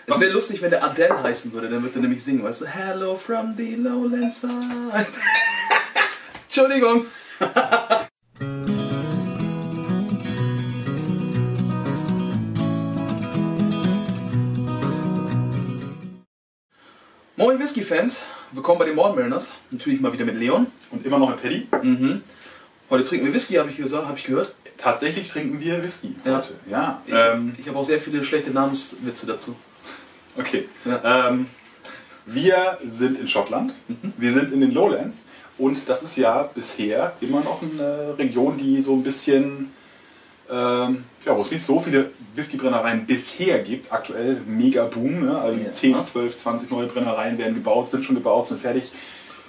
Es wäre lustig, wenn der Adele heißen würde, dann würde er nämlich singen, weißt du? Hello from the lowland side. Entschuldigung. Moin Whisky-Fans, willkommen bei den Morning Mariners. Natürlich mal wieder mit Leon. Und immer noch mit Paddy. Heute trinken wir Whisky, habe ich gehört. Tatsächlich trinken wir Whisky heute. Ja. Ich habe auch sehr viele schlechte Namenswitze dazu. Okay. Ja. Wir sind in Schottland, wir sind in den Lowlands und das ist ja bisher immer noch eine Region, die so ein bisschen, wo es nicht so viele Whiskybrennereien bisher gibt. Aktuell mega Boom, ne? Also 10, 12, 20 neue Brennereien werden gebaut, sind schon gebaut, sind fertig.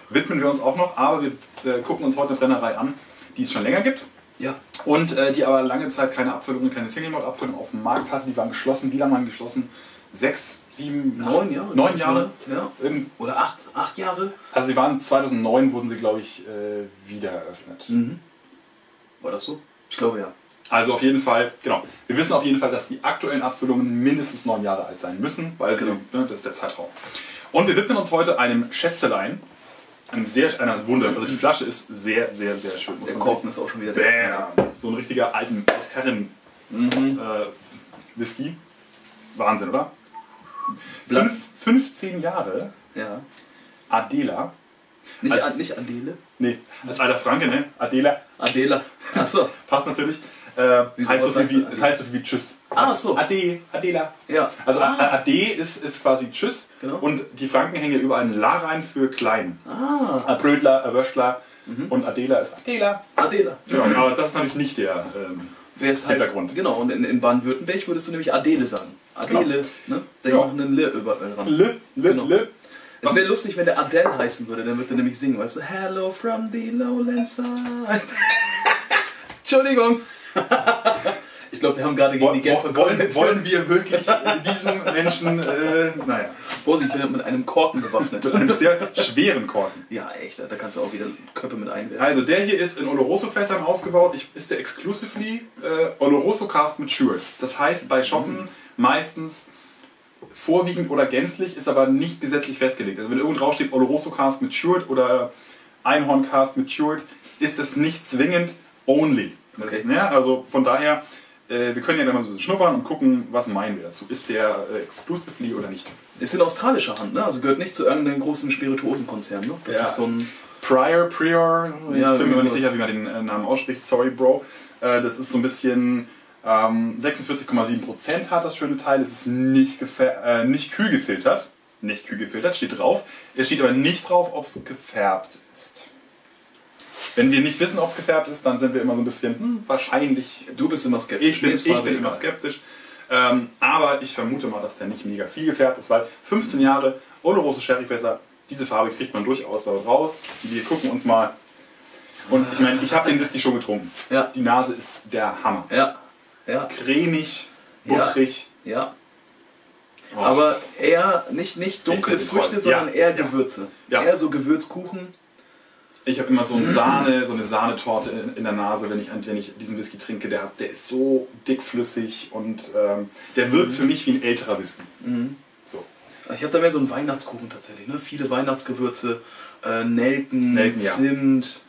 Widmen wir uns auch noch, aber wir gucken uns heute eine Brennerei an, die es schon länger gibt. Ja. Und die aber lange Zeit keine Abfüllungen, keine Single-Malt-Abfüllung auf dem Markt hatte. Die waren geschlossen. Wie lange waren die geschlossen? 6, 7, 9 Jahre. 9 Jahre. Ja. Oder 8 Jahre. Also sie waren 2009 wurden sie, glaube ich, wieder eröffnet. War das so? Ich glaube ja. Also auf jeden Fall, genau. Wir wissen auf jeden Fall, dass die aktuellen Abfüllungen mindestens 9 Jahre alt sein müssen, weil das ist der Zeitraum. Und wir widmen uns heute einem Schätzelein. Einer Wunder. Also die Flasche ist sehr, sehr, sehr schön. Der Korken ist auch schon wieder so ein richtiger Altherren Whisky. Wahnsinn, oder? 15 Jahre. Ja. Adela. Nicht Adele? Nee, als alter Franke, ne? Adela. Adela. Achso. Passt natürlich. Es heißt so viel wie Tschüss. Ah, so. Adela. Ja. Also Ade ist quasi Tschüss. Genau. Und die Franken hängen ja überall ein La rein für klein. Ah. Brödler, Wöschler. Und Adela ist Adela. Adela. Genau, aber das ist natürlich nicht der Hintergrund. Genau, und in Baden-Württemberg würdest du nämlich Adele sagen. Adele, ne? Da Ja. noch einen L überall dran. Genau. Es wäre lustig, wenn der Adele heißen würde, dann würde er nämlich singen, weißt du? Hello from the lowland side. Entschuldigung. Ich glaube, wir haben gerade gegen die Genfer wollen wir wirklich diesem Menschen, naja. Vorsicht, ich bin mit einem Korken bewaffnet. Mit einem sehr schweren Korken. Ja, echt, da kannst du auch wieder Köpfe mit einwerfen. Also der hier ist in Oloroso-Fässern ausgebaut. Ist der exclusively Oloroso Cask Matured. Das heißt bei Schotten meistens vorwiegend oder gänzlich, ist aber nicht gesetzlich festgelegt. Also wenn irgendwo drauf steht Oloroso Cask Matured oder Einhorn Cask Matured, ist das nicht zwingend only. Das ist, ne? Also von daher, wir können ja dann mal so ein bisschen schnuppern und gucken, was meinen wir dazu. Ist der exclusively oder nicht? Ist in australischer Hand, ne? Also gehört nicht zu irgendeinem großen Spirituosenkonzern, ne? Das ist so ein Prior, ja, ich bin mir nicht sicher, wie man den Namen ausspricht, sorry Bro. Das ist so ein bisschen 46,7% hat das schöne Teil. Es ist nicht kühl gefiltert. Nicht kühl gefiltert, steht drauf. Es steht aber nicht drauf, ob es gefärbt ist. Wenn wir nicht wissen, ob es gefärbt ist, dann sind wir immer so ein bisschen, wahrscheinlich. Du bist immer skeptisch. Ich bin immer skeptisch. Aber ich vermute mal, dass der nicht mega viel gefärbt ist, weil 15 Jahre Oloroso Sherryfässer, diese Farbe kriegt man durchaus dort raus. Wir gucken uns mal. Und ich meine, ich habe den Whisky schon getrunken. Ja. Die Nase ist der Hammer. Ja. Cremig, butterig. Ja. Oh. Aber eher nicht dunkle Früchte, sondern eher Gewürze. Ja. Eher so Gewürzkuchen. Ich habe immer so eine Sahnetorte in der Nase, wenn ich diesen Whisky trinke. Der ist so dickflüssig und der wirkt für mich wie ein älterer Whisky. So. Ich habe da mehr so einen Weihnachtskuchen tatsächlich. Ne? Viele Weihnachtsgewürze, Nelken, Zimt,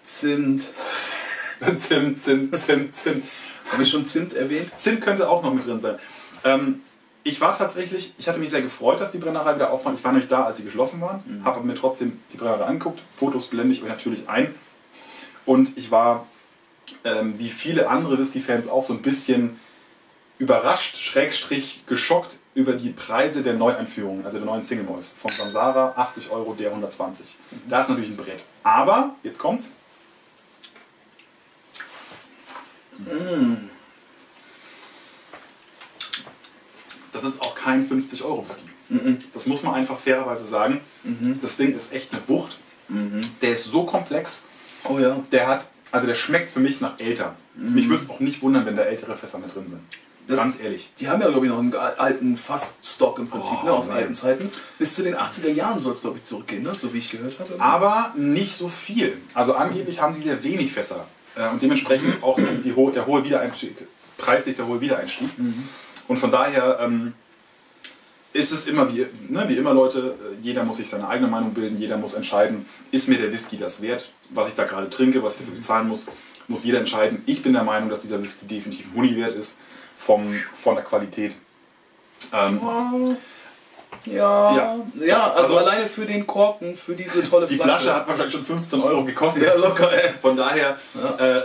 Zimt. Zimt. Habe ich schon Zimt erwähnt? Zimt könnte auch noch mit drin sein. Ich hatte mich sehr gefreut, dass die Brennerei wieder aufmacht. Ich war nämlich da, als sie geschlossen waren, habe mir trotzdem die Brennerei angeguckt. Fotos blende ich euch natürlich ein. Und ich war, wie viele andere Whisky-Fans, auch so ein bisschen überrascht, / geschockt über die Preise der Neueinführungen, also der neuen Single Malts. Von Samsara 80 €, der 120. Das ist natürlich ein Brett. Aber, jetzt kommt's. Das ist auch kein 50 € Whisky. Das muss man einfach fairerweise sagen. Das Ding ist echt eine Wucht. Der ist so komplex. Oh ja. Der schmeckt für mich nach älter. Mich würde es auch nicht wundern, wenn da ältere Fässer mit drin sind. Ganz ehrlich. Die haben ja, glaube ich, noch einen alten Fassstock im Prinzip, aus alten Zeiten. Bis zu den 80er Jahren soll es, glaube ich, zurückgehen, ne? So wie ich gehört habe. Aber nicht so viel. Also angeblich haben sie sehr wenig Fässer. Und dementsprechend auch der hohe Wiedereinstieg, preislich der hohe Wiedereinstieg. Und von daher ist es immer wie immer, Leute, jeder muss sich seine eigene Meinung bilden, jeder muss entscheiden, ist mir der Whisky das wert, was ich da gerade trinke, was ich dafür bezahlen muss jeder entscheiden. Ich bin der Meinung, dass dieser Whisky definitiv Huni wert ist, von der Qualität. Also alleine für den Korken, für diese tolle Flasche. Die Flasche hat wahrscheinlich schon 15 Euro gekostet. Ja, locker, ey. Von daher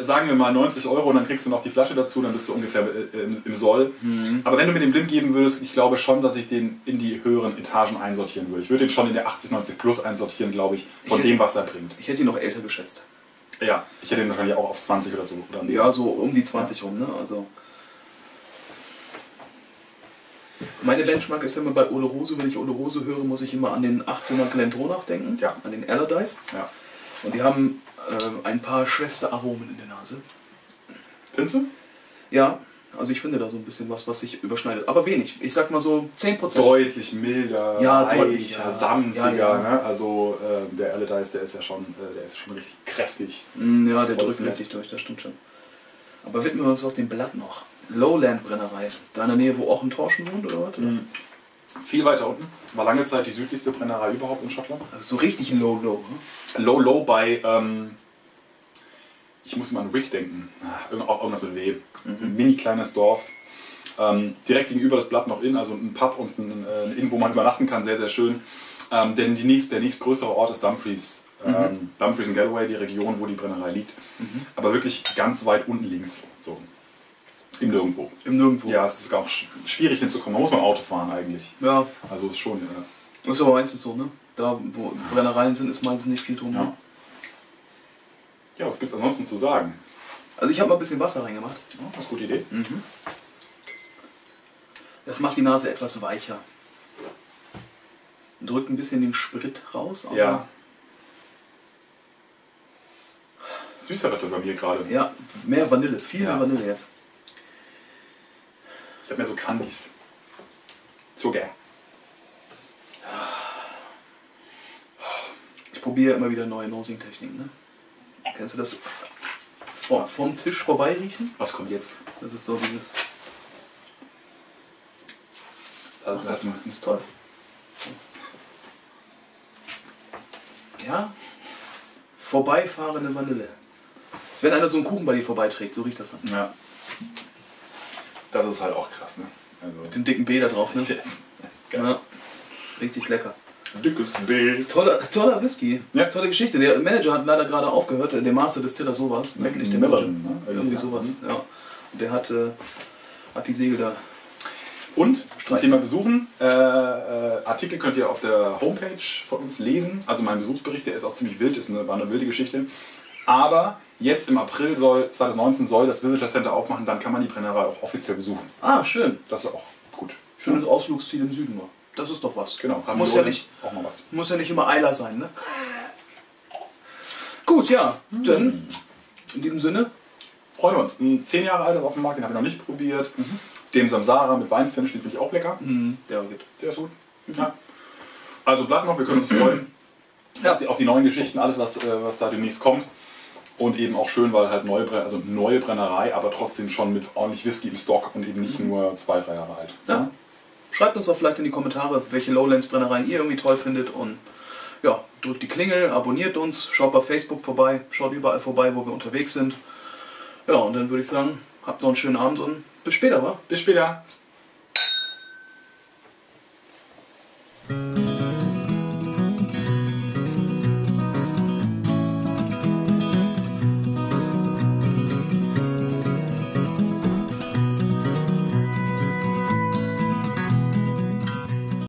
sagen wir mal 90 Euro und dann kriegst du noch die Flasche dazu, dann bist du ungefähr im Soll. Aber wenn du mir den blind geben würdest, ich glaube schon, dass ich den in die höheren Etagen einsortieren würde. Ich würde den schon in der 80, 90 plus einsortieren, glaube ich, von dem, was er bringt. Ich hätte ihn noch älter geschätzt. Ja, ich hätte ihn wahrscheinlich auch auf 20 oder so. Oder ja, so um die 20 rum, ne? Also meine Benchmark ist immer bei Oloroso. Wenn ich Oloroso höre, muss ich immer an den 18er Glendronach denken, an den Allardyce. Ja. Und die haben ein paar Schwesteraromen in der Nase. Findest du? Ja, also ich finde da so ein bisschen was sich überschneidet. Aber wenig. Ich sag mal so 10%. Deutlich milder, weicher, samtiger. Ne? Also der Allardyce, der ist ja schon richtig kräftig. Ja, der drückt richtig durch, das stimmt schon. Aber widmen wir uns auf dem Blatt noch. Lowland Brennerei. Da in der Nähe, wo auch ein Torschen wohnt, oder was? Viel weiter unten. War lange Zeit die südlichste Brennerei überhaupt in Schottland. Also so richtig low. Ne? Low bei, ich muss mal an Wick denken. Auch irgendwas mit W. Ein mini kleines Dorf. Direkt gegenüber das Blatt noch Inn, also ein Pub und ein Inn, wo man übernachten kann. Sehr, sehr schön. Denn der nächstgrößere Ort ist Dumfries. Dumfries in Galloway, die Region, wo die Brennerei liegt. Aber wirklich ganz weit unten links. So. Im Nirgendwo. Ja, es ist auch schwierig hinzukommen. Man muss mal Auto fahren eigentlich. Ja. Also ist schon. Das ist aber meistens so, ne? Da, wo Brennereien sind, ist meistens nicht viel drum. Ja. Ja, was gibt es ansonsten zu sagen? Also ich habe mal ein bisschen Wasser reingemacht. Ja, das ist eine gute Idee. Das macht die Nase etwas weicher. Drückt ein bisschen den Sprit raus. Aber ja. Süßer wird er bei mir gerade. Ja, mehr Vanille. Viel mehr Vanille jetzt. Ich habe mehr so Candies. Zucker. Ich probiere immer wieder neue Nosing-Techniken. Ne? Kennst du das? Vom Tisch vorbei riechen? Was kommt jetzt? Das ist so dieses. Also das ist toll. Ja? Vorbeifahrende Vanille. Als wenn einer so einen Kuchen bei dir vorbeiträgt, so riecht das dann. Ja. Das ist halt auch krass, ne? Also mit dem dicken B da drauf, ne? Yes. Ja. Richtig lecker. Dickes B. Toller Whisky. Ja. Tolle Geschichte. Der Manager hat leider gerade aufgehört, der Master Distiller sowas. Wirklich der Manager. Ne? Irgendwie sowas. Ja. Und der hat die Segel da. Und zum Thema Besuchen, Artikel könnt ihr auf der Homepage von uns lesen. Also mein Besuchsbericht, der ist auch ziemlich wild, war eine wilde Geschichte. Aber jetzt im April 2019 soll das Visitor Center aufmachen, dann kann man die Brennerei auch offiziell besuchen. Ah, schön. Das ist auch gut. Schönes Ausflugsziel im Süden mal. Das ist doch was. Genau. Muss ja nicht immer Eiler sein, ne? Gut, ja. Dann in diesem Sinne. Freuen wir uns. Ein 10 Jahre alt auf dem Markt, den habe ich noch nicht probiert. Dem Samsara mit Weinfinish, den finde ich auch lecker. Der geht. Der ist gut. Ja. Also bleibt noch, wir können uns freuen auf die neuen Geschichten, alles was da demnächst kommt. Und eben auch schön, weil halt neue Brennerei, aber trotzdem schon mit ordentlich Whisky im Stock und eben nicht nur 2, 3 Jahre alt. Ja. Schreibt uns doch vielleicht in die Kommentare, welche Lowlands-Brennereien ihr irgendwie toll findet. Und ja, drückt die Klingel, abonniert uns, schaut bei Facebook vorbei, schaut überall vorbei, wo wir unterwegs sind. Ja, und dann würde ich sagen, habt noch einen schönen Abend und bis später, wa? Bis später.